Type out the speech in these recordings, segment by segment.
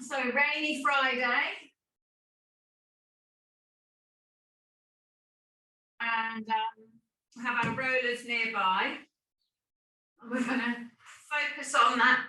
So rainy Friday. And have our rollers nearby. And we're going to focus on that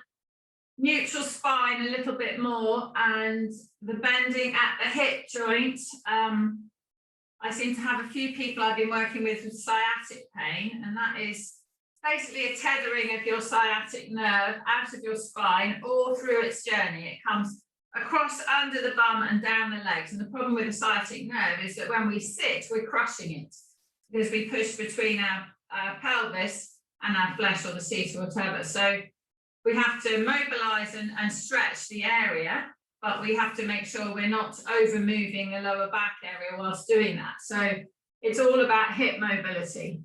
neutral spine a little bit more and the bending at the hip joint. I seem to have a few people I've been working with sciatic pain, and that is basically a tethering of your sciatic nerve out of your spine all through its journey. It comes across under the bum and down the legs. And the problem with the sciatic nerve is that when we sit, we're crushing it because we push between our pelvis and our flesh or the seat or whatever. So we have to mobilize and stretch the area, but we have to make sure we're not over moving the lower back area whilst doing that. So it's all about hip mobility.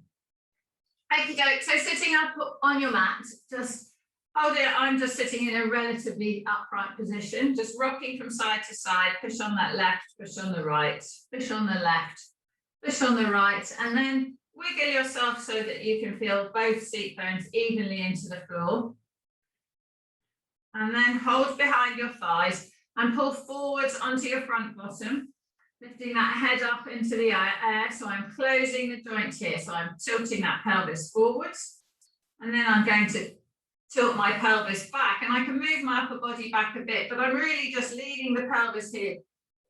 Okay, so sitting up on your mat, just hold it. I'm just sitting in a relatively upright position, just rocking from side to side. Push on that left, push on the right, push on the left, push on the right, and then wiggle yourself so that you can feel both seat bones evenly into the floor. And then hold behind your thighs and pull forwards onto your front bottom, lifting that head up into the air. So I'm closing the joint here. So I'm tilting that pelvis forwards. And then I'm going to tilt my pelvis back. And I can move my upper body back a bit, but I'm really just leading the pelvis here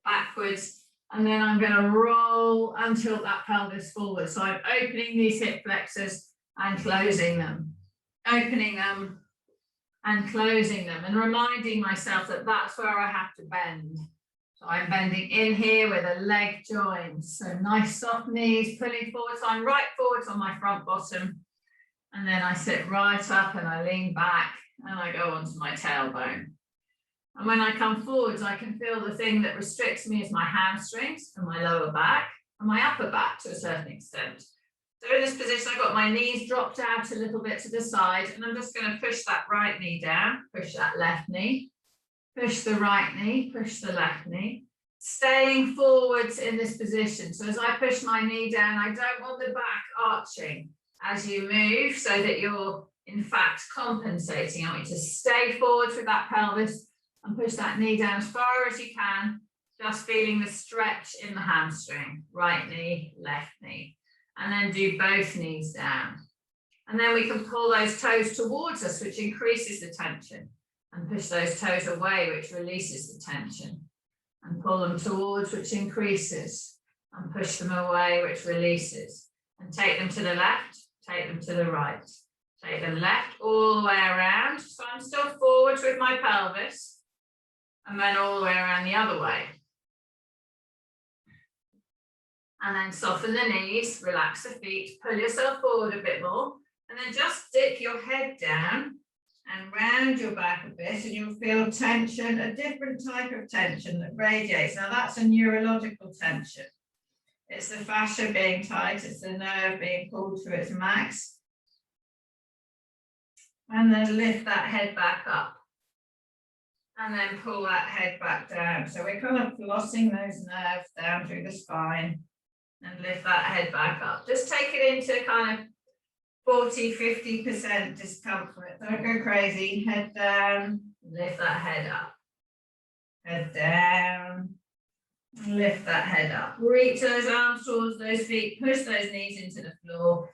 backwards. And then I'm going to roll and tilt that pelvis forward. So I'm opening these hip flexors and closing them, opening them and closing them, and reminding myself that that's where I have to bend. So I'm bending in here where the leg joins. So nice soft knees, pulling forward. So I'm right forwards on my front bottom. And then I sit right up and I lean back and I go onto my tailbone. And when I come forwards, I can feel the thing that restricts me is my hamstrings and my lower back and my upper back to a certain extent. So in this position, I've got my knees dropped out a little bit to the side, and I'm just going to push that right knee down, push that left knee, push the right knee, push the left knee, staying forwards in this position. So as I push my knee down, I don't want the back arching as you move so that you're in fact compensating. I want you to stay forwards with that pelvis and push that knee down as far as you can, just feeling the stretch in the hamstring, right knee, left knee. And then do both knees down. And then we can pull those toes towards us, which increases the tension, and push those toes away, which releases the tension, and pull them towards, which increases, and push them away, which releases, and take them to the left, take them to the right, take them left all the way around. So I'm still forwards with my pelvis, and then all the way around the other way. And then soften the knees, relax the feet, pull yourself forward a bit more, and then just dip your head down and round your back a bit, and you'll feel tension, a different type of tension that radiates. Now that's a neurological tension. It's the fascia being tight, it's the nerve being pulled to its max. And then lift that head back up. And then pull that head back down. So we're kind of flossing those nerves down through the spine. And lift that head back up. Just take it into kind of 40–50% discomfort. Don't go crazy. Head down, lift that head up. Head down, lift that head up. Reach those arms towards those feet, push those knees into the floor,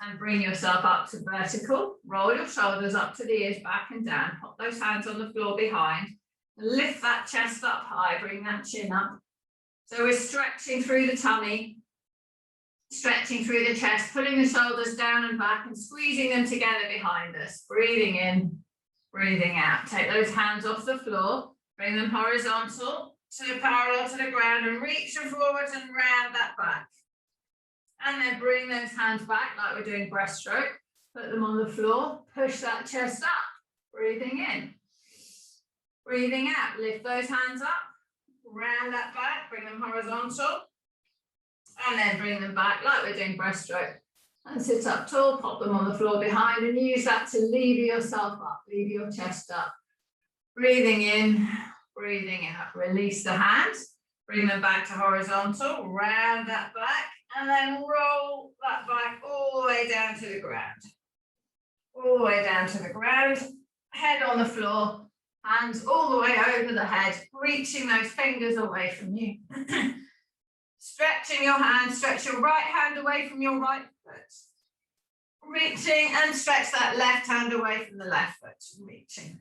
and bring yourself up to vertical. Roll your shoulders up to the ears, back and down. Pop those hands on the floor behind. Lift that chest up high, bring that chin up. So we're stretching through the tummy, stretching through the chest, pulling the shoulders down and back and squeezing them together behind us. Breathing in, breathing out. Take those hands off the floor, bring them horizontal to parallel to the ground and reach them forwards and round that back. And then bring those hands back like we're doing breaststroke. Put them on the floor, push that chest up. Breathing in, breathing out. Lift those hands up, round that back, bring them horizontal. And then bring them back like we're doing breaststroke. And sit up tall, pop them on the floor behind, and use that to lever yourself up, lever your chest up. Breathing in, breathing out. Release the hands, bring them back to horizontal, round that back, and then roll that back all the way down to the ground. All the way down to the ground, head on the floor, Hands all the way over the head, reaching those fingers away from you. Stretching your hand, stretch your right hand away from your right foot. Reaching and stretch that left hand away from the left foot. Reaching.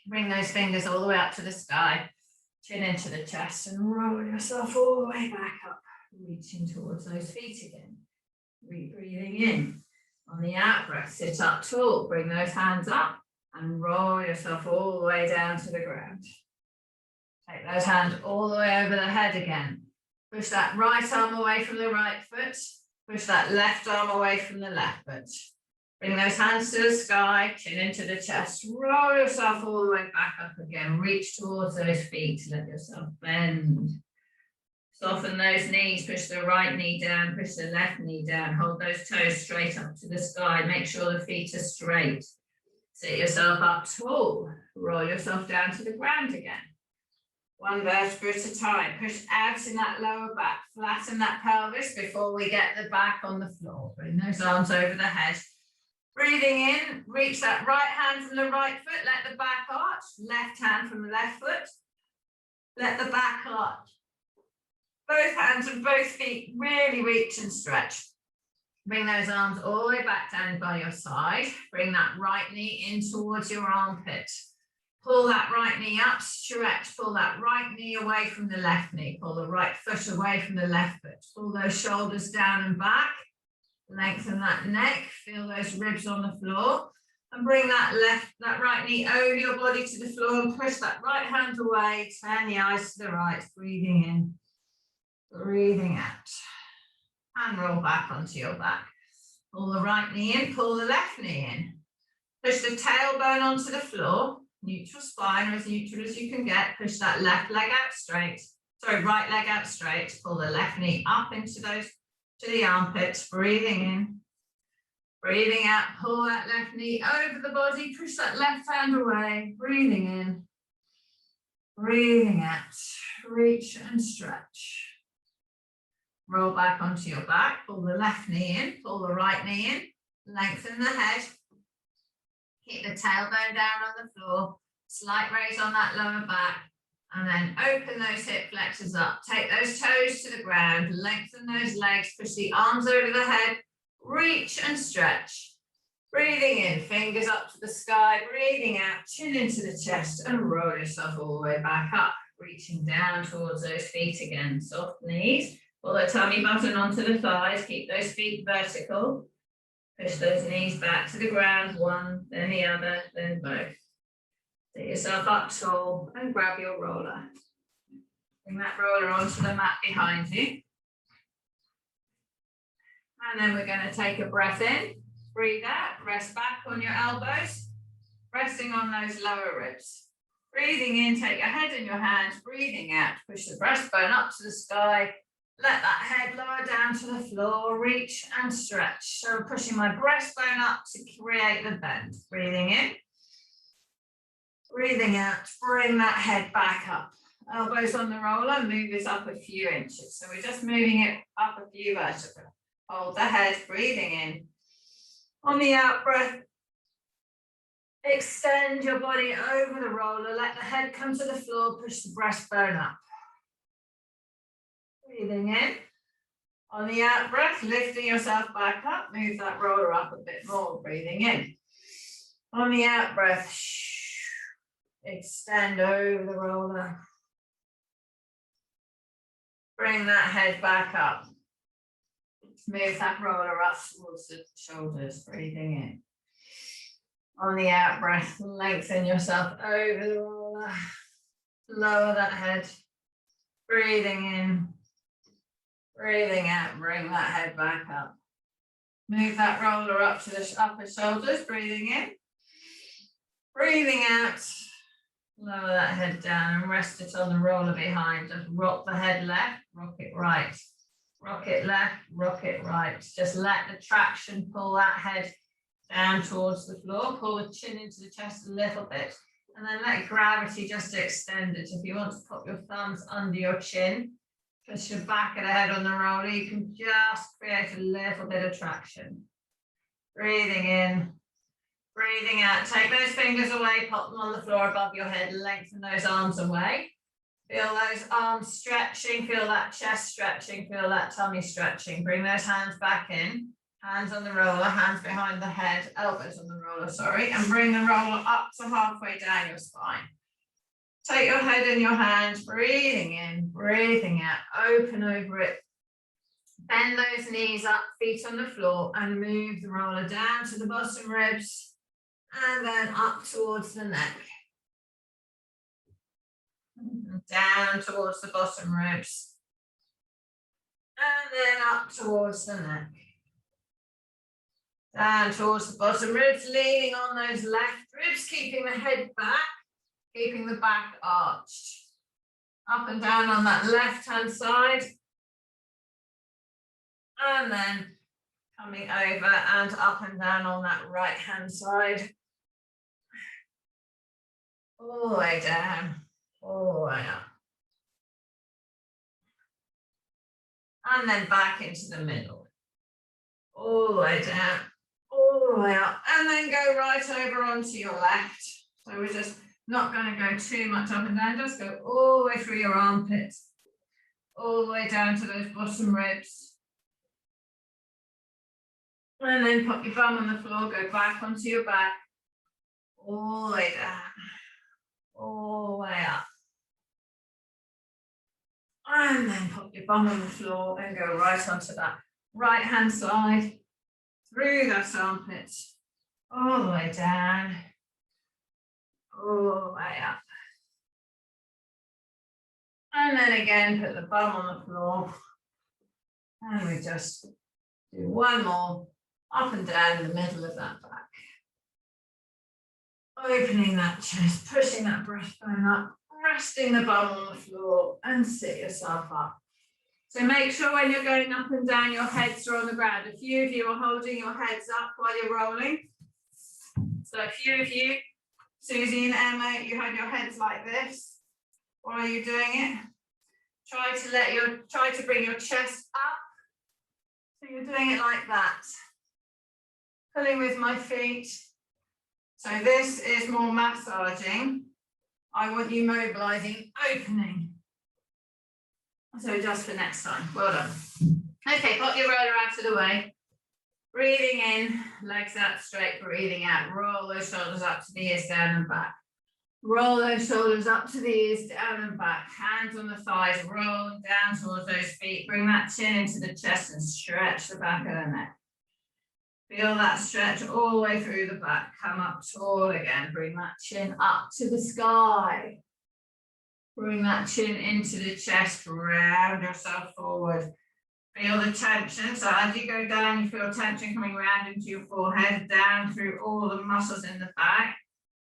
Bring those fingers all the way up to the sky. Chin into the chest and roll yourself all the way back up. Reaching towards those feet again. Breathing in. On the out breath, sit up tall. Bring those hands up and roll yourself all the way down to the ground. Take those hands all the way over the head again. Push that right arm away from the right foot. Push that left arm away from the left foot. Bring those hands to the sky, chin into the chest. Roll yourself all the way back up again. Reach towards those feet. Let yourself bend. Soften those knees. Push the right knee down. Push the left knee down. Hold those toes straight up to the sky. Make sure the feet are straight. Sit yourself up tall. Roll yourself down to the ground again. One vertebra at a time. Push out in that lower back. Flatten that pelvis before we get the back on the floor. Bring those arms over the head. Breathing in, reach that right hand from the right foot. Let the back arch. Left hand from the left foot. Let the back arch. Both hands and both feet really reach and stretch. Bring those arms all the way back down by your side. Bring that right knee in towards your armpit. Pull that right knee up, stretch. Pull that right knee away from the left knee. Pull the right foot away from the left foot. Pull those shoulders down and back. Lengthen that neck. Feel those ribs on the floor. And bring that right knee over your body to the floor and push that right hand away. Turn the eyes to the right. Breathing in. Breathing out. And roll back onto your back. Pull the right knee in, pull the left knee in. Push the tailbone onto the floor. Neutral spine, or as neutral as you can get. Push that left leg out straight. Sorry, right leg out straight. Pull the left knee up into those, to the armpits. Breathing in. Breathing out. Pull that left knee over the body. Push that left hand away. Breathing in. Breathing out. Reach and stretch. Roll back onto your back. Pull the left knee in. Pull the right knee in. Lengthen the head. Keep the tailbone down on the floor. Slight raise on that lower back. And then open those hip flexors up. Take those toes to the ground. Lengthen those legs. Push the arms over the head. Reach and stretch. Breathing in. Fingers up to the sky. Breathing out. Chin into the chest. And roll yourself all the way back up. Reaching down towards those feet again. Soft knees. Pull the tummy button onto the thighs. Keep those feet vertical. Push those knees back to the ground. One, then the other, then both. Sit yourself up tall and grab your roller. Bring that roller onto the mat behind you. And then we're going to take a breath in. Breathe out. Rest back on your elbows. Resting on those lower ribs. Breathing in, take your head in your hands. Breathing out. Push the breastbone up to the sky. Let that head lower down to the floor, reach and stretch. So pushing my breastbone up to create the bend. Breathing in, breathing out, bring that head back up. Elbows on the roller, move this up a few inches. So we're just moving it up a few vertebrae. Hold the head, breathing in. On the out breath, extend your body over the roller, let the head come to the floor, push the breastbone up. Breathing in. On the out breath, lifting yourself back up, move that roller up a bit more, breathing in. On the out breath, extend over the roller. Bring that head back up. Move that roller up towards the shoulders, breathing in. On the out breath, lengthen yourself over the roller. Lower that head, breathing in. Breathing out, bring that head back up. Move that roller up to the upper shoulders, breathing in. Breathing out, lower that head down and rest it on the roller behind. Just rock the head left, rock it right. Rock it left, rock it right. Just let the traction pull that head down towards the floor. Pull the chin into the chest a little bit. And then let gravity just extend it. If you want to put your thumbs under your chin, push your back of the head on the roller, you can just create a little bit of traction. Breathing in, Breathing out, take those fingers away, pop them on the floor above your head, lengthen those arms away. Feel those arms stretching, feel that chest stretching, feel that tummy stretching. Bring those hands back in, hands on the roller, hands behind the head, elbows on the roller, sorry, and bring the roller up to halfway down your spine. Take your head in your hands, breathing in, breathing out, open over it. Bend those knees up, feet on the floor, and move the roller down to the bottom ribs, and then up towards the neck. Down towards the bottom ribs, and then up towards the neck. Down towards the bottom ribs, leaning on those left ribs, keeping the head back, keeping the back arched. Up and down on that left-hand side. And then coming over and up and down on that right-hand side. All the way down, all the way up. And then back into the middle. All the way down, all the way up. And then go right over onto your left. So we're just not going to go too much up and down, just go all the way through your armpits, all the way down to those bottom ribs. And then pop your bum on the floor, go back onto your back, all the way down, all the way up. And then pop your bum on the floor and go right onto that right hand side, through those armpits, all the way down, all the way up. And then again, put the bum on the floor. And we just do one more, up and down in the middle of that back. Opening that chest, pushing that breastbone up, resting the bum on the floor, and sit yourself up. So make sure when you're going up and down, your heads are on the ground. A few of you are holding your heads up while you're rolling. So a few of you, Susie and Emma, you had your heads like this while you're doing it. Try to bring your chest up. So you're doing it like that. Pulling with my feet. So this is more massaging. I want you mobilizing, opening. So just for next time. Well done. Okay, pop your roller out of the way. Breathing in, legs out straight, breathing out. Roll those shoulders up to the ears, down and back. Roll those shoulders up to the ears, down and back. Hands on the thighs, roll down towards those feet. Bring that chin into the chest and stretch the back of the neck. Feel that stretch all the way through the back. Come up tall again. Bring that chin up to the sky. Bring that chin into the chest. Round yourself forward. Feel the tension. So as you go down, you feel tension coming round into your forehead, down through all the muscles in the back.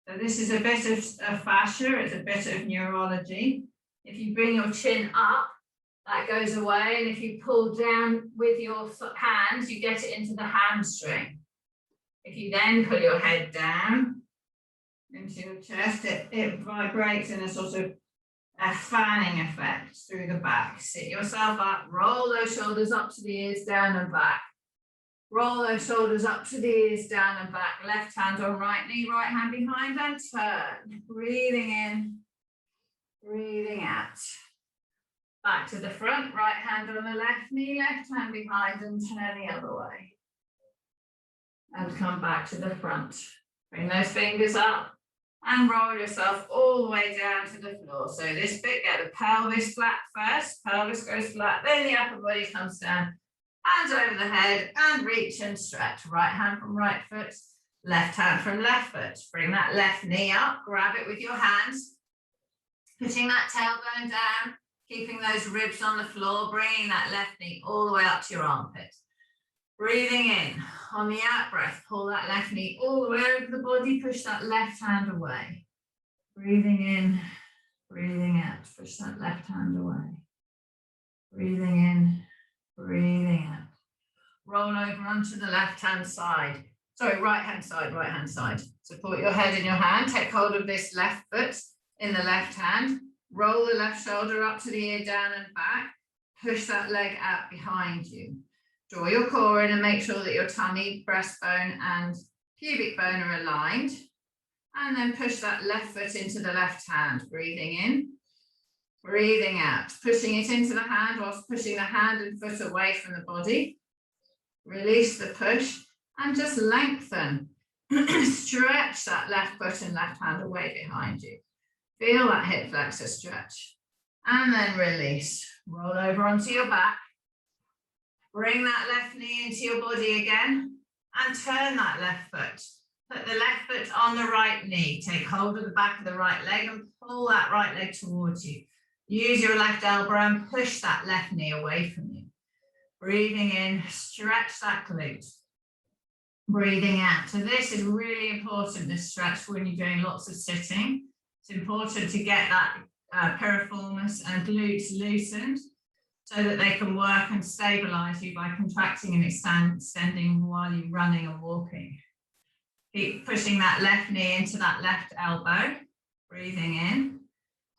So this is a bit of fascia. It's a bit of neurology. If you bring your chin up, that goes away, and if you pull down with your hands, you get it into the hamstring. If you then pull your head down into your chest, it vibrates in a sort of a fanning effect through the back. Sit yourself up, roll those shoulders up to the ears, down and back. Roll those shoulders up to the ears, down and back. Left hand on right knee, right hand behind, and turn. Breathing in, breathing out. Back to the front, right hand on the left knee, left hand behind, and turn the other way. And come back to the front. Bring those fingers up and roll yourself all the way down to the floor. So this bit, get the pelvis flat first. Pelvis goes flat, then the upper body comes down. Hands over the head and reach and stretch. Right hand from right foot, left hand from left foot. Bring that left knee up, grab it with your hands. Putting that tailbone down. Keeping those ribs on the floor, bringing that left knee all the way up to your armpit. Breathing in, on the out breath, pull that left knee all the way over the body, push that left hand away. Breathing in, breathing out, push that left hand away. Breathing in, breathing out. Roll over onto the left hand side. Sorry, right hand side, right hand side. Support your head in your hand, take hold of this left foot in the left hand. Roll the left shoulder up to the ear, down and back. Push that leg out behind you. Draw your core in and make sure that your tummy, breastbone and pubic bone are aligned. And then push that left foot into the left hand, breathing in, breathing out, pushing it into the hand whilst pushing the hand and foot away from the body. Release the push and just lengthen. Stretch that left foot and left hand away behind you. Feel that hip flexor stretch. And then release. Roll over onto your back. Bring that left knee into your body again and turn that left foot. Put the left foot on the right knee. Take hold of the back of the right leg and pull that right leg towards you. Use your left elbow and push that left knee away from you. Breathing in, stretch that glute. Breathing out. So this is really important, this stretch, when you're doing lots of sitting. It's important to get that piriformis and glutes loosened so that they can work and stabilize you by contracting and extending while you're running and walking. Keep pushing that left knee into that left elbow, breathing in.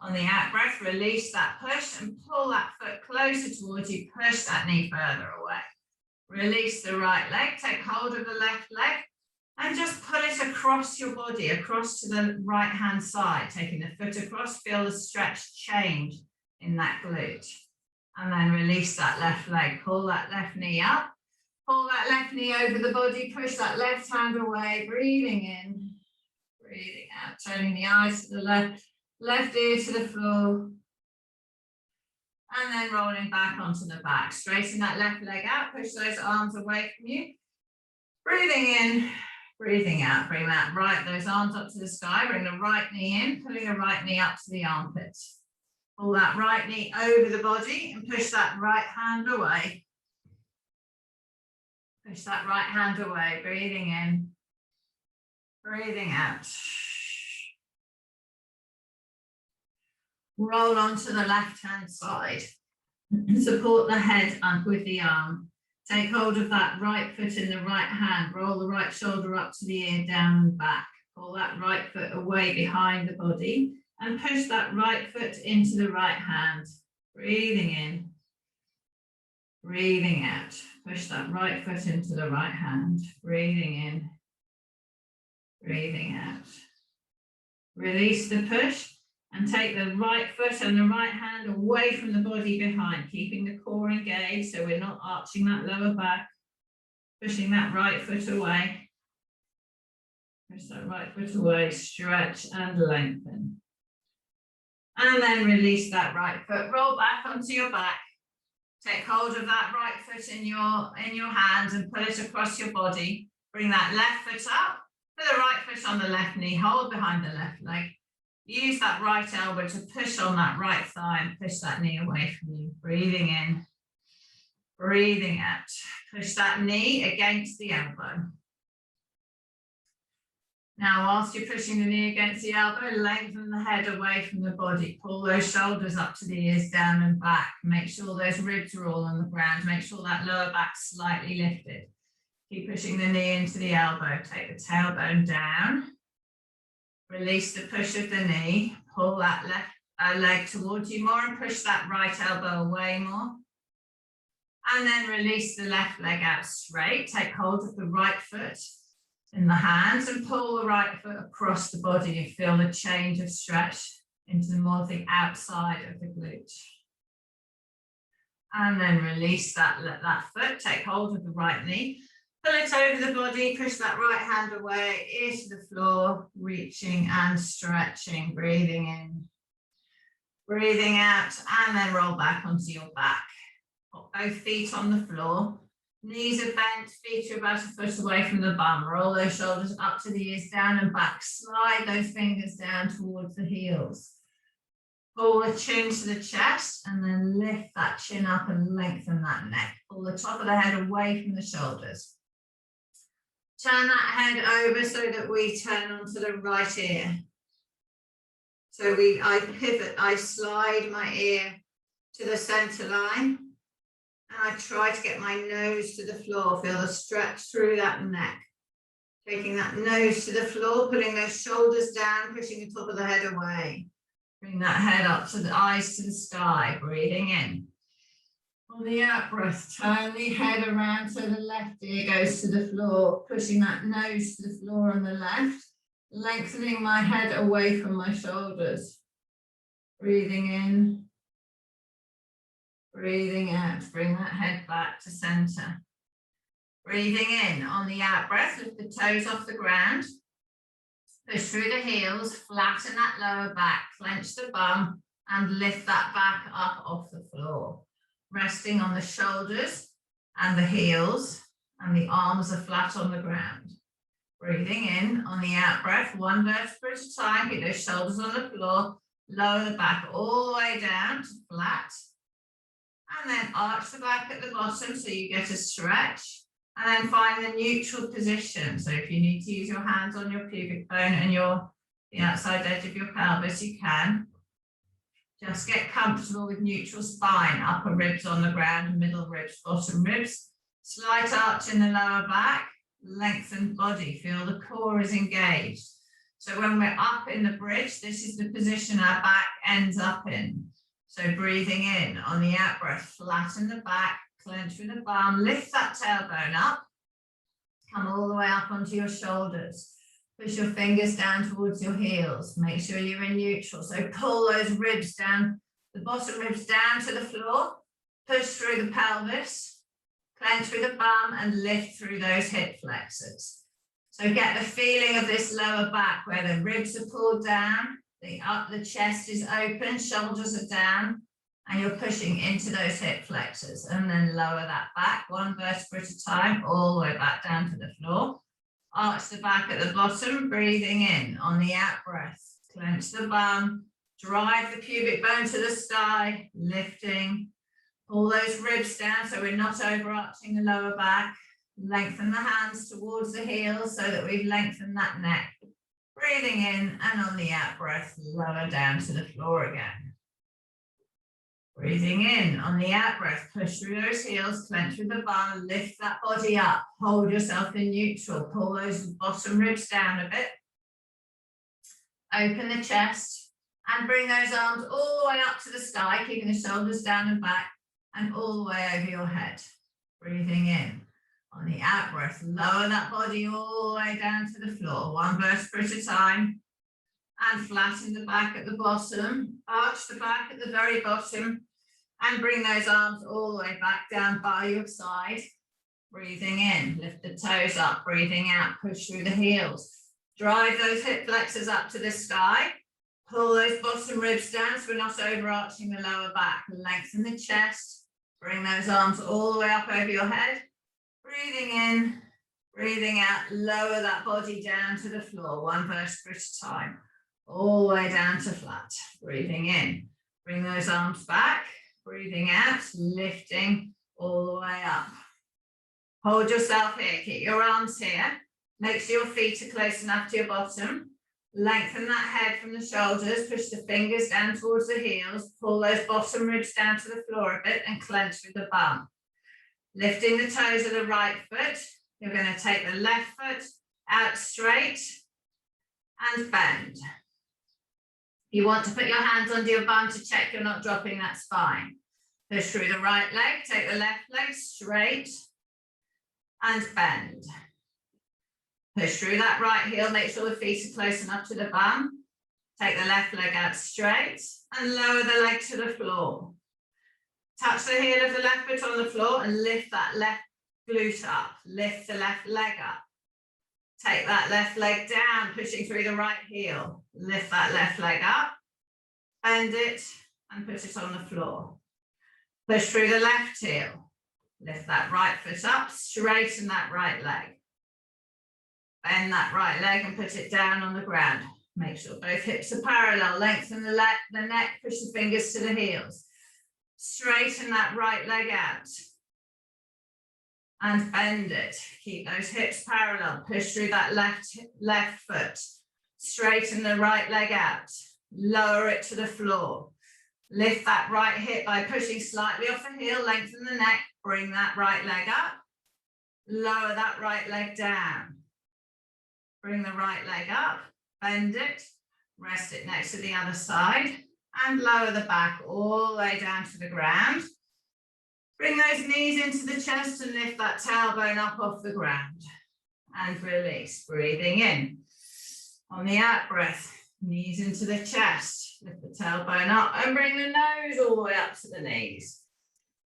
On the out breath, release that push and pull that foot closer towards you, push that knee further away. Release the right leg, take hold of the left leg and just pull it across your body, across to the right hand side, taking the foot across, feel the stretch change in that glute. And then release that left leg, pull that left knee up. Pull that left knee over the body, push that left hand away, breathing in, breathing out, turning the eyes to the left ear to the floor, and then rolling back onto the back. Straighten that left leg out, push those arms away from you. Breathing in, breathing out, bring those arms up to the sky, bring the right knee in, pulling the right knee up to the armpits. Pull that right knee over the body and push that right hand away. Push that right hand away, breathing in, breathing out. Roll onto the left-hand side. Support the head up with the arm. Take hold of that right foot in the right hand. Roll the right shoulder up to the ear, down and back. Pull that right foot away behind the body and push that right foot into the right hand. Breathing in, breathing out. Push that right foot into the right hand. Breathing in, breathing out. Release the push and take the right foot and the right hand away from the body behind, keeping the core engaged so we're not arching that lower back. Pushing that right foot away. Push that right foot away, stretch and lengthen. And then release that right foot. Roll back onto your back. Take hold of that right foot in your hands and pull it across your body. Bring that left foot up. Put the right foot on the left knee. Hold behind the left leg. Use that right elbow to push on that right thigh and push that knee away from you. Breathing in, breathing out. Push that knee against the elbow. Now, whilst you're pushing the knee against the elbow, lengthen the head away from the body. Pull those shoulders up to the ears, down and back. Make sure those ribs are all on the ground. Make sure that lower back's slightly lifted. Keep pushing the knee into the elbow. Take the tailbone down. Release the push of the knee. Pull that left leg towards you more and push that right elbow away more. And then release the left leg out straight. Take hold of the right foot in the hands and pull the right foot across the body. You feel the change of stretch into more of the outside of the glute. And then release that foot. Take hold of the right knee. Pull it over the body, push that right hand away, ear to the floor, reaching and stretching, breathing in, breathing out, and then roll back onto your back. Put both feet on the floor, knees are bent, feet are about a foot away from the bum. Roll those shoulders up to the ears, down and back. Slide those fingers down towards the heels. Pull the chin to the chest and then lift that chin up and lengthen that neck. Pull the top of the head away from the shoulders. Turn that head over so that we turn onto the right ear. So I pivot, I slide my ear to the center line. And I try to get my nose to the floor. Feel the stretch through that neck. Taking that nose to the floor, putting those shoulders down, pushing the top of the head away. Bring that head up to the eyes to the sky, breathing in. On the out breath, turn the head around so the left ear goes to the floor, pushing that nose to the floor on the left, lengthening my head away from my shoulders. Breathing in, breathing out, bring that head back to center. Breathing in, on the out breath, lift the toes off the ground, push through the heels, flatten that lower back, clench the bum, and lift that back up off the floor. Resting on the shoulders and the heels, and the arms are flat on the ground. Breathing in, on the out breath, one vertebra at a time, keep those shoulders on the floor, lower the back all the way down to flat, and then arch the back at the bottom so you get a stretch, and then find the neutral position. So if you need to use your hands on your pubic bone and the outside edge of your pelvis, you can. Just get comfortable with neutral spine, upper ribs on the ground, middle ribs, bottom ribs. Slight arch in the lower back, lengthened body, feel the core is engaged. So when we're up in the bridge, this is the position our back ends up in. So breathing in, on the out breath, flatten the back, clench with the bum, lift that tailbone up, come all the way up onto your shoulders. Push your fingers down towards your heels. Make sure you're in neutral. So pull those ribs down, the bottom ribs down to the floor. Push through the pelvis. Clench with the bum and lift through those hip flexors. So get the feeling of this lower back where the ribs are pulled down, the chest is open, shoulders are down, and you're pushing into those hip flexors. And then lower that back, one vertebra at a time, all the way back down to the floor. Arch the back at the bottom, breathing in, on the out breath, clench the bum, drive the pubic bone to the sky, lifting, pull those ribs down so we're not overarching the lower back, lengthen the hands towards the heels so that we've lengthened that neck, breathing in, and on the out breath, lower down to the floor again. Breathing in, on the out breath, push through those heels, clench with the bum, lift that body up, hold yourself in neutral, pull those bottom ribs down a bit, open the chest, and bring those arms all the way up to the sky, keeping the shoulders down and back, and all the way over your head. Breathing in, on the out breath, lower that body all the way down to the floor, one vertebra at a time, and flatten the back at the bottom, arch the back at the very bottom, and bring those arms all the way back down by your side. Breathing in, lift the toes up, breathing out, push through the heels. Drive those hip flexors up to the sky. Pull those bottom ribs down so we're not overarching the lower back. Lengthen the chest, bring those arms all the way up over your head. Breathing in, breathing out, lower that body down to the floor, one vertebra at a time, all the way down to flat. Breathing in, bring those arms back. Breathing out, lifting all the way up. Hold yourself here, keep your arms here. Make sure your feet are close enough to your bottom. Lengthen that head from the shoulders, push the fingers down towards the heels, pull those bottom ribs down to the floor a bit and clench with the bum. Lifting the toes of the right foot, you're going to take the left foot out straight and bend. You want to put your hands under your bum to check you're not dropping that spine. Push through the right leg, take the left leg straight and bend. Push through that right heel, make sure the feet are close enough to the bum. Take the left leg out straight and lower the leg to the floor. Touch the heel of the left foot on the floor and lift that left glute up. Lift the left leg up. Take that left leg down, pushing through the right heel. Lift that left leg up, bend it and put it on the floor. Push through the left heel. Lift that right foot up, straighten that right leg. Bend that right leg and put it down on the ground. Make sure both hips are parallel. Lengthen the neck, push the fingers to the heels. Straighten that right leg out. And bend it. Keep those hips parallel. Push through that left foot. Straighten the right leg out. Lower it to the floor. Lift that right hip by pushing slightly off the heel. Lengthen the neck. Bring that right leg up. Lower that right leg down. Bring the right leg up. Bend it. Rest it next to the other side. And lower the back all the way down to the ground. Bring those knees into the chest and lift that tailbone up off the ground. And release, breathing in. On the out breath, knees into the chest, lift the tailbone up and bring the nose all the way up to the knees.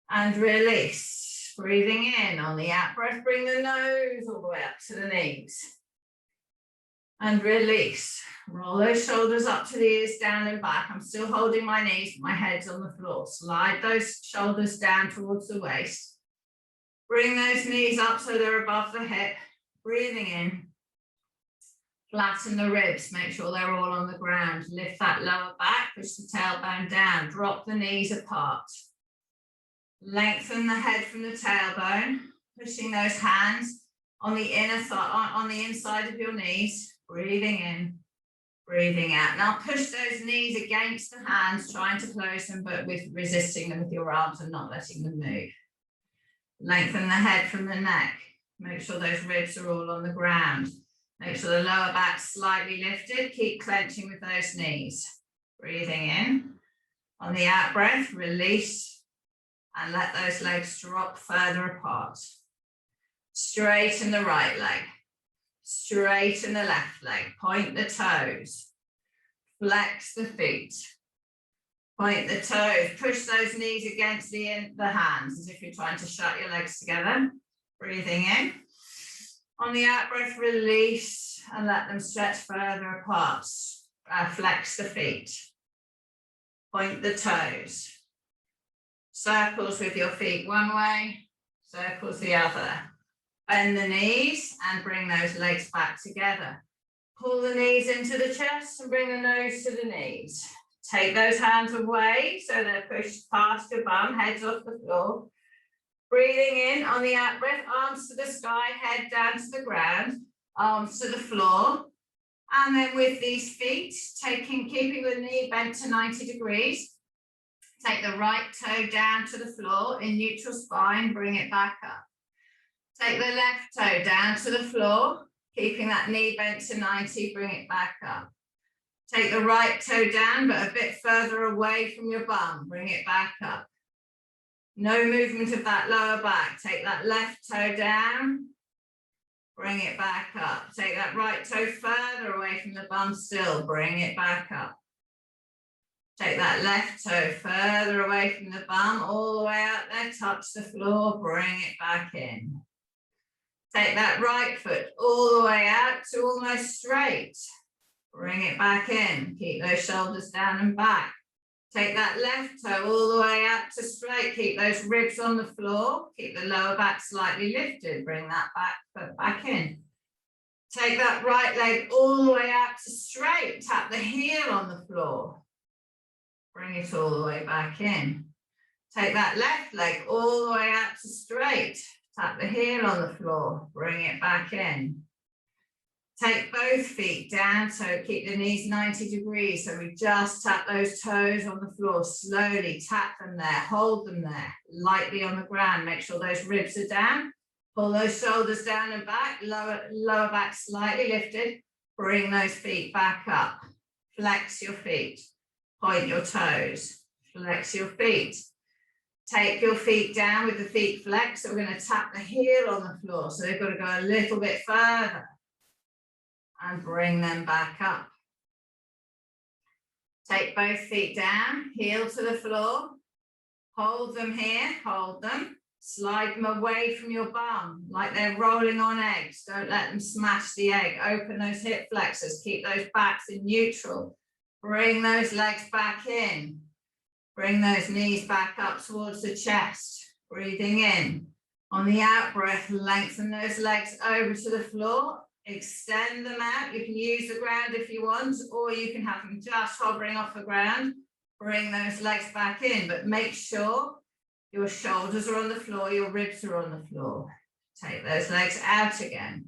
And release, breathing in. On the out breath, bring the nose all the way up to the knees. And release, roll those shoulders up to the ears, down and back. I'm still holding my knees, my head's on the floor. Slide those shoulders down towards the waist. Bring those knees up so they're above the hip. Breathing in, flatten the ribs, make sure they're all on the ground. Lift that lower back, push the tailbone down, drop the knees apart. Lengthen the head from the tailbone, pushing those hands on the inner thigh, on the inside of your knees. Breathing in, breathing out. Now push those knees against the hands, trying to close them, but with resisting them with your arms and not letting them move. Lengthen the head from the neck. Make sure those ribs are all on the ground. Make sure the lower back's slightly lifted. Keep clenching with those knees. Breathing in. On the out breath, release and let those legs drop further apart. Straighten the right leg. Straighten the left leg. Point the toes. Flex the feet. Point the toes. Push those knees against the hands as if you're trying to shut your legs together. Breathing in. On the out breath, release and let them stretch further apart. Flex the feet. Point the toes. Circles with your feet one way, circles the other. Bend the knees and bring those legs back together. Pull the knees into the chest and bring the nose to the knees. Take those hands away so they're pushed past your bum, heads off the floor. Breathing in on the out breath, arms to the sky, head down to the ground, arms to the floor. And then with these feet, keeping the knee bent to 90 degrees, take the right toe down to the floor in neutral spine, bring it back up. Take the left toe down to the floor, keeping that knee bent to 90, bring it back up. Take the right toe down, but a bit further away from your bum, bring it back up. No movement of that lower back. Take that left toe down, bring it back up. Take that right toe further away from the bum still, bring it back up. Take that left toe further away from the bum, all the way out there, touch the floor, bring it back in. Take that right foot all the way out to almost straight. Bring it back in. Keep those shoulders down and back. Take that left toe all the way out to straight. Keep those ribs on the floor. Keep the lower back slightly lifted. Bring that foot back in. Take that right leg all the way out to straight. Tap the heel on the floor. Bring it all the way back in. Take that left leg all the way out to straight. Tap the heel on the floor. Bring it back in. Take both feet down, so keep the knees 90 degrees. So we just tap those toes on the floor, slowly tap them there, hold them there, lightly on the ground. Make sure those ribs are down. Pull those shoulders down and back, lower back slightly lifted. Bring those feet back up. Flex your feet. Point your toes. Flex your feet. Take your feet down with the feet flexed. So we're going to tap the heel on the floor. So they've got to go a little bit further. And bring them back up. Take both feet down, heel to the floor. Hold them here, hold them. Slide them away from your bum, like they're rolling on eggs. Don't let them smash the egg. Open those hip flexors, keep those backs in neutral. Bring those legs back in. Bring those knees back up towards the chest. Breathing in. On the out breath, lengthen those legs over to the floor. Extend them out. You can use the ground if you want, or you can have them just hovering off the ground. Bring those legs back in, but make sure your shoulders are on the floor, your ribs are on the floor. Take those legs out again,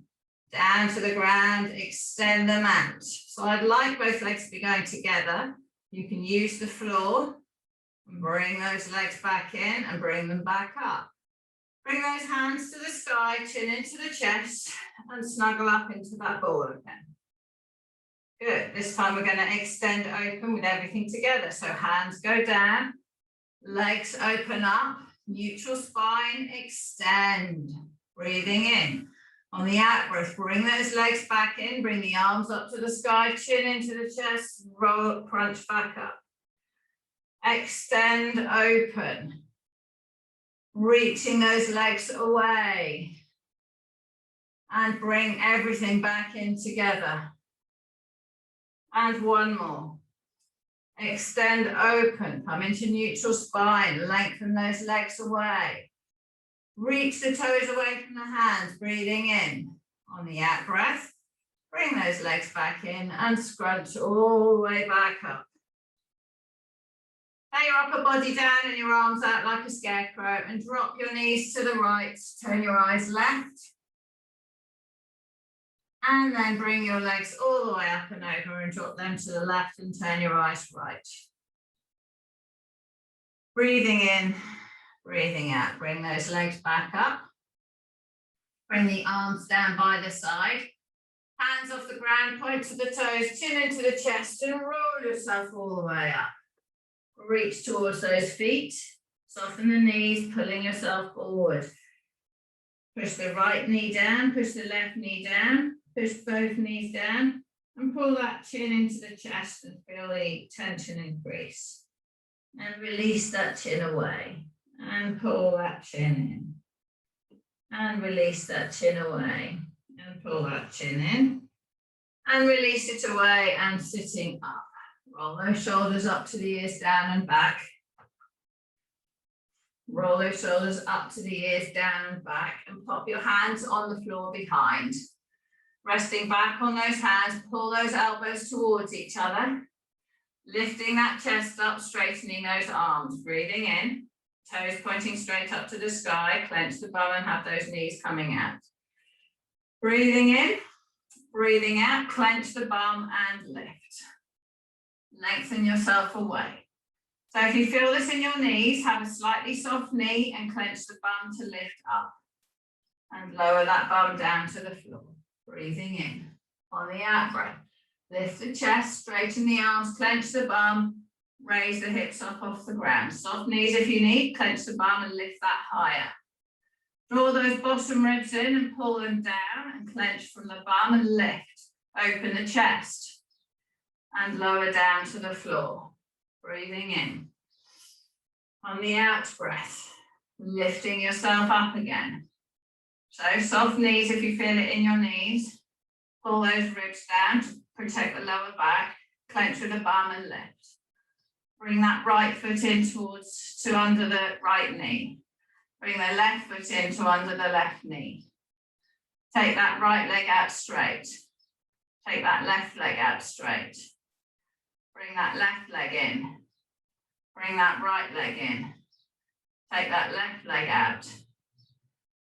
down to the ground, extend them out. So I'd like both legs to be going together. You can use the floor, bring those legs back in and bring them back up. Bring those hands to the sky, chin into the chest, and snuggle up into that ball again. Good. This time we're going to extend open with everything together. So hands go down, legs open up, neutral spine, extend. Breathing in. On the out breath, bring those legs back in, bring the arms up to the sky, chin into the chest, roll, crunch back up. Extend, open. Reaching those legs away. And bring everything back in together. And one more. Extend, open, come into neutral spine, lengthen those legs away. Reach the toes away from the hands, breathing in. On the out breath, bring those legs back in and scrunch all the way back up. Lay your upper body down and your arms out like a scarecrow and drop your knees to the right, turn your eyes left. And then bring your legs all the way up and over and drop them to the left and turn your eyes right. Breathing in, breathing out. Bring those legs back up. Bring the arms down by the side. Hands off the ground, point to the toes, chin into the chest and roll yourself all the way up. Reach towards those feet. Soften the knees, pulling yourself forward. Push the right knee down, push the left knee down. Push both knees down and pull that chin into the chest and feel the tension increase. And release that chin away and pull that chin in. And release that chin away and pull that chin in. And release it away and sitting up. Roll those shoulders up to the ears, down and back. Roll those shoulders up to the ears, down and back, and pop your hands on the floor behind. Resting back on those hands, pull those elbows towards each other. Lifting that chest up, straightening those arms. Breathing in, toes pointing straight up to the sky, clench the bum and have those knees coming out. Breathing in, breathing out, clench the bum and lift. Lengthen yourself away. So if you feel this in your knees, have a slightly soft knee and clench the bum to lift up. And lower that bum down to the floor. Breathing in. On the out breath, lift the chest, straighten the arms, clench the bum, raise the hips up off the ground. Soft knees if you need, clench the bum and lift that higher. Draw those bottom ribs in and pull them down and clench from the bum and lift. Open the chest and lower down to the floor. Breathing in. On the out breath, lifting yourself up again. So soft knees if you feel it in your knees. Pull those ribs down to protect the lower back. Clench with the bum and lift. Bring that right foot in to under the right knee. Bring the left foot in to under the left knee. Take that right leg out straight. Take that left leg out straight. Bring that left leg in. Bring that right leg in. Take that left leg out.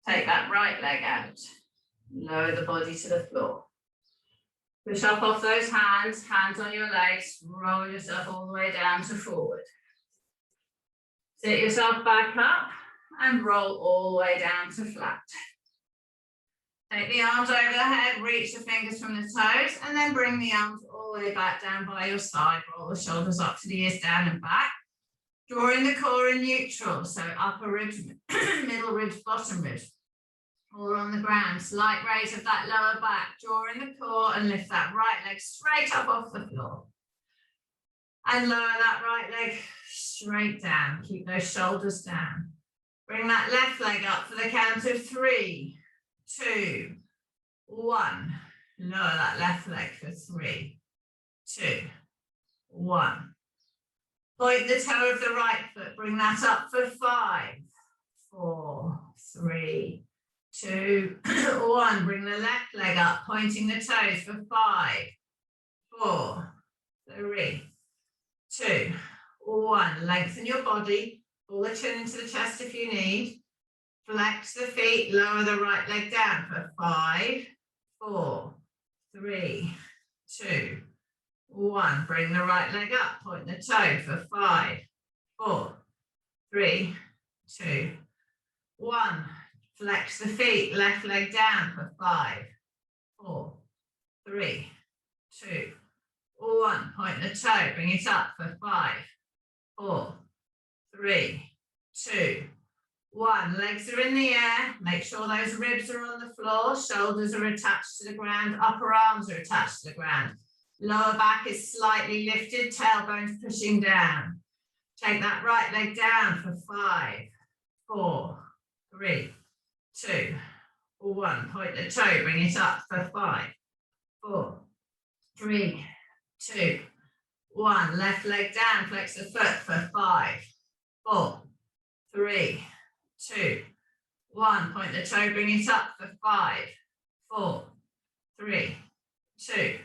Take that right leg out. Lower the body to the floor. Push up off those hands, hands on your legs, roll yourself all the way down to forward. Sit yourself back up and roll all the way down to flat. Take the arms over the head, reach the fingers from the toes, and then bring the arms all the way back down by your side. Roll the shoulders up to the ears, down and back. Drawing the core in neutral, so upper ribs, middle ribs, bottom ribs. All on the ground, slight raise of that lower back, draw in the core and lift that right leg straight up off the floor. And lower that right leg straight down, keep those shoulders down. Bring that left leg up for the count of 3, 2, 1. Lower that left leg for 3, 2, 1. Point the toe of the right foot, bring that up for 5, 4, 3, 2, 1. Bring the left leg up, pointing the toes for 5, 4, 3, 2, 1. Lengthen your body, pull the chin into the chest if you need. Flex the feet, lower the right leg down for 5, 4, 3, 2, 1. Bring the right leg up, point the toe for 5, 4, 3, 2, 1. Flex the feet, left leg down for 5, 4, 3, 2, 1. Point the toe, bring it up for 5, 4, 3, 2, 1. Legs are in the air. Make sure those ribs are on the floor. Shoulders are attached to the ground. Upper arms are attached to the ground. Lower back is slightly lifted. Tailbone's pushing down. Take that right leg down for 5, 4, 3, 2, 1. Point the toe. Bring it up for 5, 4, 3, 2, 1. Left leg down. Flex the foot for 5, 4, 3, 2, 1. Point the toe, bring it up for 5, 4, 3, 2,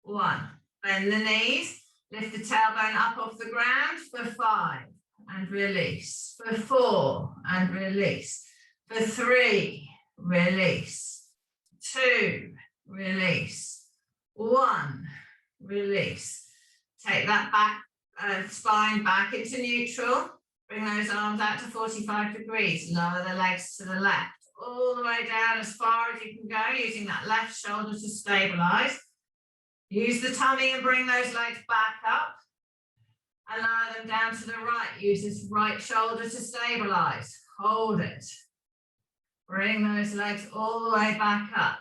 1. Bend the knees, lift the tailbone up off the ground for 5 and release. For 4 and release. For 3, release. 2, release. 1, release. Take that back spine back into neutral. Bring those arms out to 45 degrees. Lower the legs to the left. All the way down as far as you can go, using that left shoulder to stabilize. Use the tummy and bring those legs back up. And lower them down to the right. Use this right shoulder to stabilize. Hold it. Bring those legs all the way back up.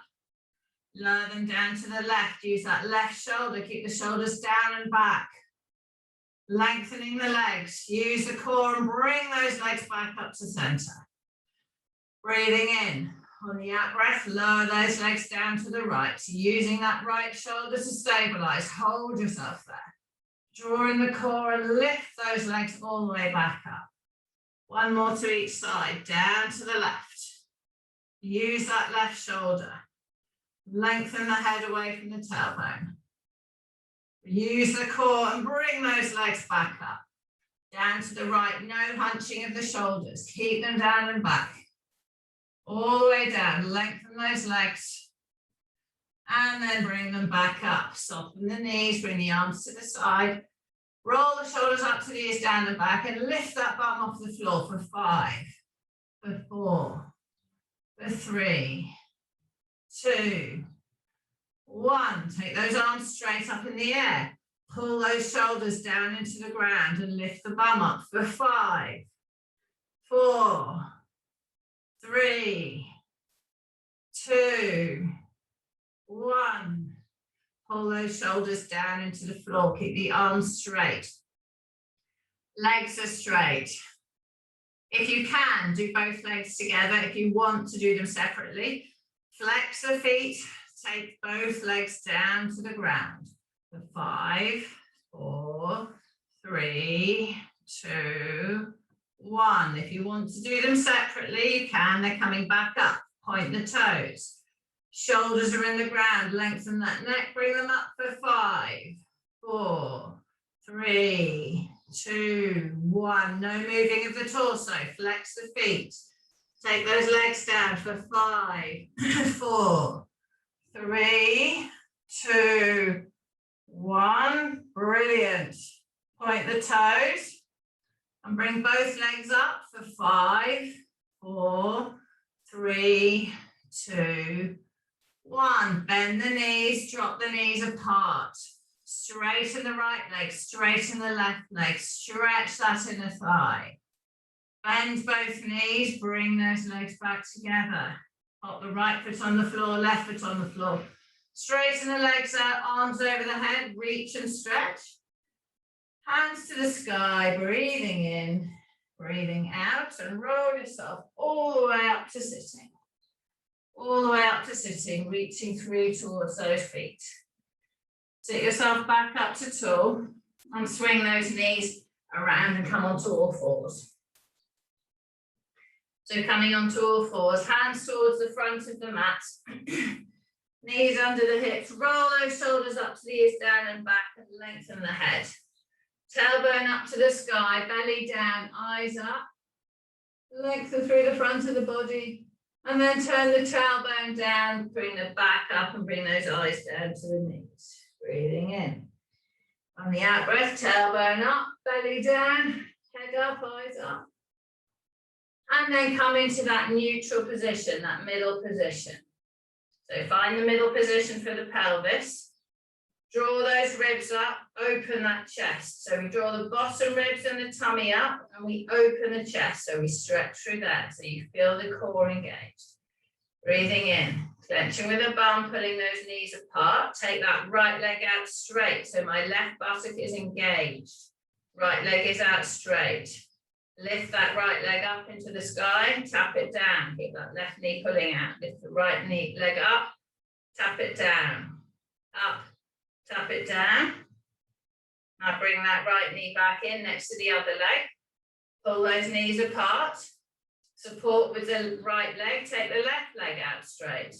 Lower them down to the left. Use that left shoulder. Keep the shoulders down and back. Lengthening the legs. Use the core and bring those legs back up to center. Breathing in. On the out breath, lower those legs down to the right. Using that right shoulder to stabilize. Hold yourself there. Draw in the core and lift those legs all the way back up. One more to each side. Down to the left. Use that left shoulder. Lengthen the head away from the tailbone. Use the core and bring those legs back up. Down to the right, no hunching of the shoulders. Keep them down and back. All the way down, lengthen those legs. And then bring them back up. Soften the knees, bring the arms to the side. Roll the shoulders up to the ears, down and back, and lift that bum off the floor for 5, for 4, for 3, 2, 1. Take those arms straight up in the air. Pull those shoulders down into the ground and lift the bum up for 5, 4, 3, 2, 1. Pull those shoulders down into the floor. Keep the arms straight. Legs are straight. If you can, do both legs together. If you want to do them separately, flex the feet. Take both legs down to the ground. For 5, 4, 3, 2, 1. If you want to do them separately, you can. They're coming back up. Point the toes. Shoulders are in the ground. Lengthen that neck. Bring them up for 5, 4, 3, 2, 1. No moving of the torso. Flex the feet. Take those legs down for 5, 4, 3, 2, 1. Brilliant. Point the toes and bring both legs up for 5, 4, 3, 2, 1. Bend the knees, drop the knees apart. Straighten the right leg, straighten the left leg, stretch that inner thigh. Bend both knees, bring those legs back together. Pop the right foot on the floor, left foot on the floor. Straighten the legs out, arms over the head, reach and stretch. Hands to the sky, breathing in, breathing out, and roll yourself all the way up to sitting. All the way up to sitting, reaching through towards those feet. Sit yourself back up to tall and swing those knees around and come onto all fours. So coming onto all fours, hands towards the front of the mat, knees under the hips, roll those shoulders up to the ears, down and back, and lengthen the head. Tailbone up to the sky, belly down, eyes up, lengthen through the front of the body, and then turn the tailbone down, bring the back up and bring those eyes down to the knees. Breathing in. On the out breath, tailbone up, belly down, head up, eyes up. And then come into that neutral position, that middle position. So find the middle position for the pelvis. Draw those ribs up, open that chest. So we draw the bottom ribs and the tummy up and we open the chest. So we stretch through that. So you feel the core engaged. Breathing in, clenching with the bum, pulling those knees apart. Take that right leg out straight. So my left buttock is engaged. Right leg is out straight. Lift that right leg up into the sky, tap it down. Keep that left knee pulling out. Lift the right knee leg up, tap it down. Up, tap it down. Now bring that right knee back in next to the other leg. Pull those knees apart. Support with the right leg. Take the left leg out straight.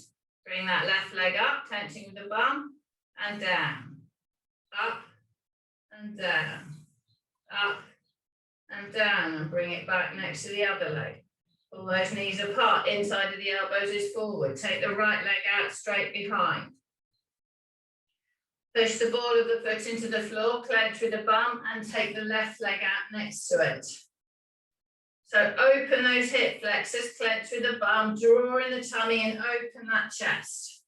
Bring that left leg up, clenching with the bum, and down. Up and down. Up and down, and bring it back next to the other leg. Pull those knees apart, inside of the elbows is forward. Take the right leg out straight behind. Push the ball of the foot into the floor, clench with the bum, and take the left leg out next to it. So open those hip flexors, clench with the bum, draw in the tummy and open that chest.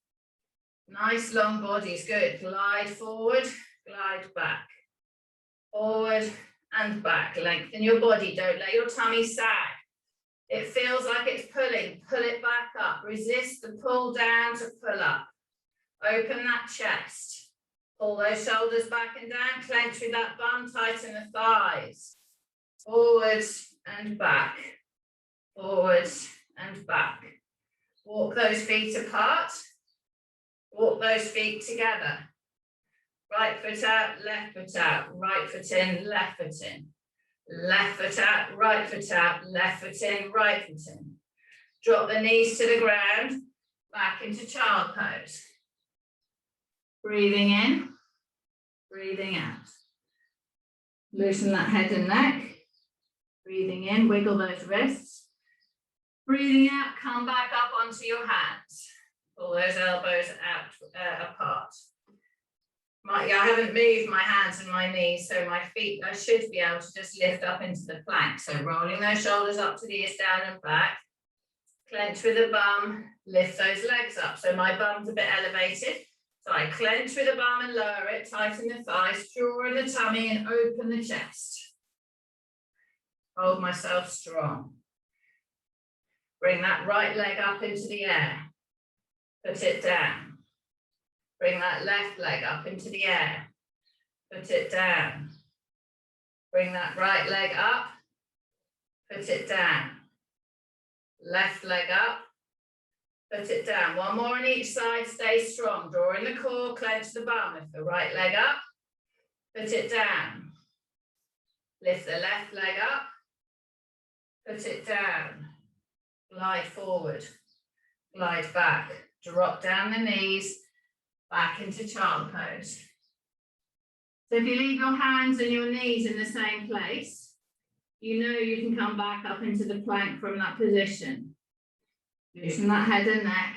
Nice long bodies, good. Glide forward, glide back. Forward and back. Lengthen your body, don't let your tummy sag. It feels like it's pulling, pull it back up. Resist the pull down to pull up. Open that chest. Pull those shoulders back and down, clench with that bum, tighten the thighs. Forward and back. Forward and back. Walk those feet apart. Walk those feet together. Right foot out, left foot out, right foot in, left foot in. Left foot out, right foot out, left foot in, right foot in. Drop the knees to the ground, back into child pose. Breathing in, breathing out. Loosen that head and neck. Breathing in, wiggle those wrists. Breathing out, come back up onto your hands. Pull those elbows out apart. I haven't moved my hands and my knees, so my feet, I should be able to just lift up into the plank. So rolling those shoulders up to the ears, down and back. Clench with the bum, lift those legs up. So my bum's a bit elevated. So I clench with the bum and lower it, tighten the thighs, draw in the tummy and open the chest. Hold myself strong. Bring that right leg up into the air. Put it down. Bring that left leg up into the air. Put it down. Bring that right leg up. Put it down. Left leg up. Put it down. One more on each side. Stay strong. Draw in the core. Clench the bum. Lift the right leg up. Put it down. Lift the left leg up. Put it down. Glide forward. Glide back. Drop down the knees. Back into child pose. So if you leave your hands and your knees in the same place, you know you can come back up into the plank from that position. Loosen that head and neck.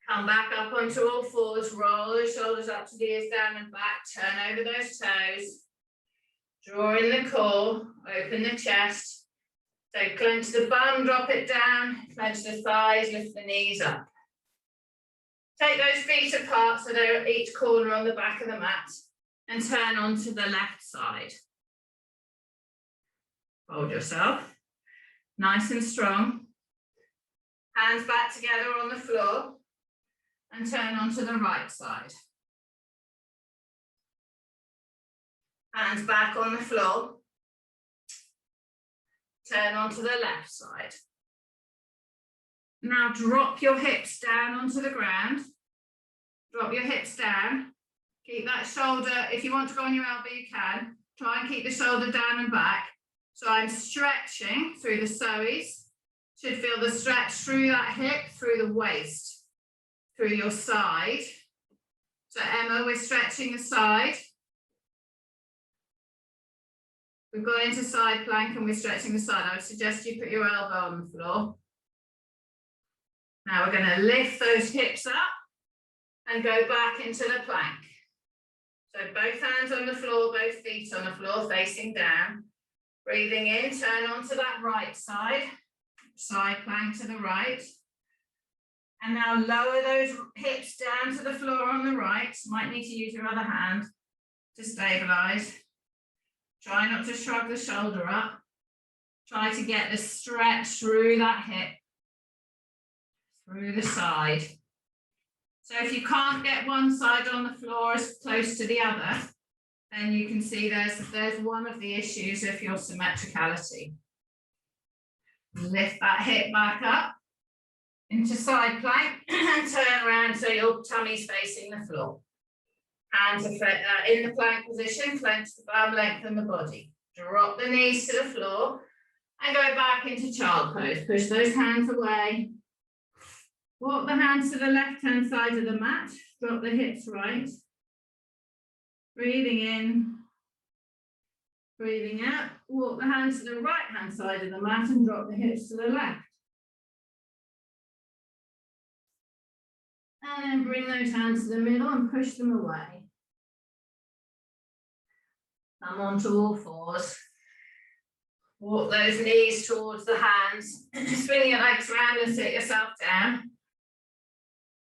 Come back up onto all fours, roll the shoulders up to the ears, down and back, turn over those toes. Draw in the core, open the chest. So clench the bum, drop it down, clench the thighs, lift the knees up. Take those feet apart so they're at each corner on the back of the mat and turn onto the left side. Hold yourself, nice and strong. Hands back together on the floor and turn onto the right side. Hands back on the floor. Turn onto the left side. Now drop your hips down onto the ground. Drop your hips down. Keep that shoulder, if you want to go on your elbow, you can. Try and keep the shoulder down and back. So I'm stretching through the psoas. Should feel the stretch through that hip, through the waist, through your side. So Emma, we're stretching the side. We've gone into side plank and we're stretching the side. I would suggest you put your elbow on the floor. Now we're going to lift those hips up and go back into the plank. So both hands on the floor, both feet on the floor, facing down. Breathing in, turn onto that right side. Side plank to the right. And now lower those hips down to the floor on the right. Might need to use your other hand to stabilize. Try not to shrug the shoulder up. Try to get the stretch through that hip, through the side. So if you can't get one side on the floor as close to the other, then you can see there's one of the issues of your symmetricality. Lift that hip back up into side plank and turn around so your tummy's facing the floor. Hands are in the plank position, clench the bum, lengthen the body. Drop the knees to the floor and go back into child pose. Push those hands away. Walk the hands to the left-hand side of the mat. Drop the hips right. Breathing in. Breathing out. Walk the hands to the right-hand side of the mat and drop the hips to the left. And then bring those hands to the middle and push them away. Come onto all fours. Walk those knees towards the hands. Swing your legs around and sit yourself down.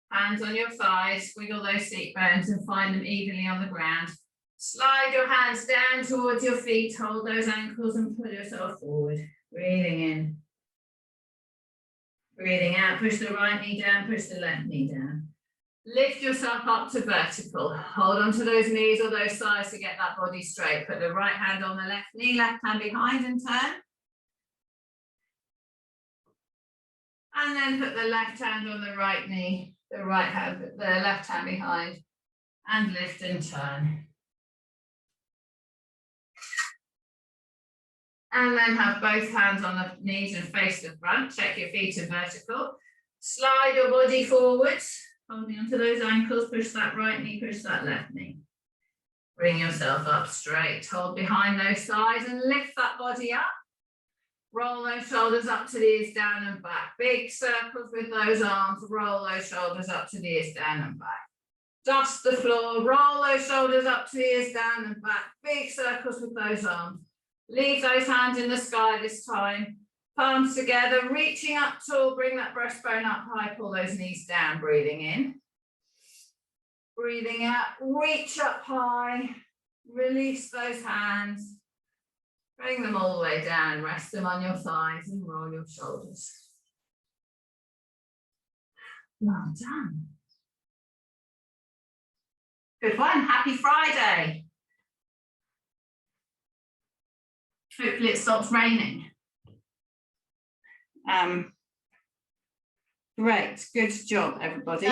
Hands on your thighs. Wiggle those seat bones and find them evenly on the ground. Slide your hands down towards your feet. Hold those ankles and pull yourself forward. Breathing in. Breathing out. Push the right knee down. Push the left knee down. Lift yourself up to vertical. Hold on to those knees or those thighs to get that body straight. Put the right hand on the left knee, left hand behind and turn. And then put the left hand on the right knee, the left hand behind, and lift and turn. And then have both hands on the knees and face the front. Check your feet are vertical. Slide your body forwards. Holding onto those ankles, push that right knee, push that left knee. Bring yourself up straight, hold behind those thighs and lift that body up. Roll those shoulders up to the ears, down and back. Big circles with those arms, roll those shoulders up to the ears, down and back. Dust the floor, roll those shoulders up to the ears, down and back. Big circles with those arms. Leave those hands in the sky this time. Palms together, reaching up tall, bring that breastbone up high, pull those knees down, breathing in. Breathing out, reach up high, release those hands. Bring them all the way down, rest them on your thighs and roll your shoulders. Well done. Good one, happy Friday. Hopefully it stops raining. Great, good job, everybody.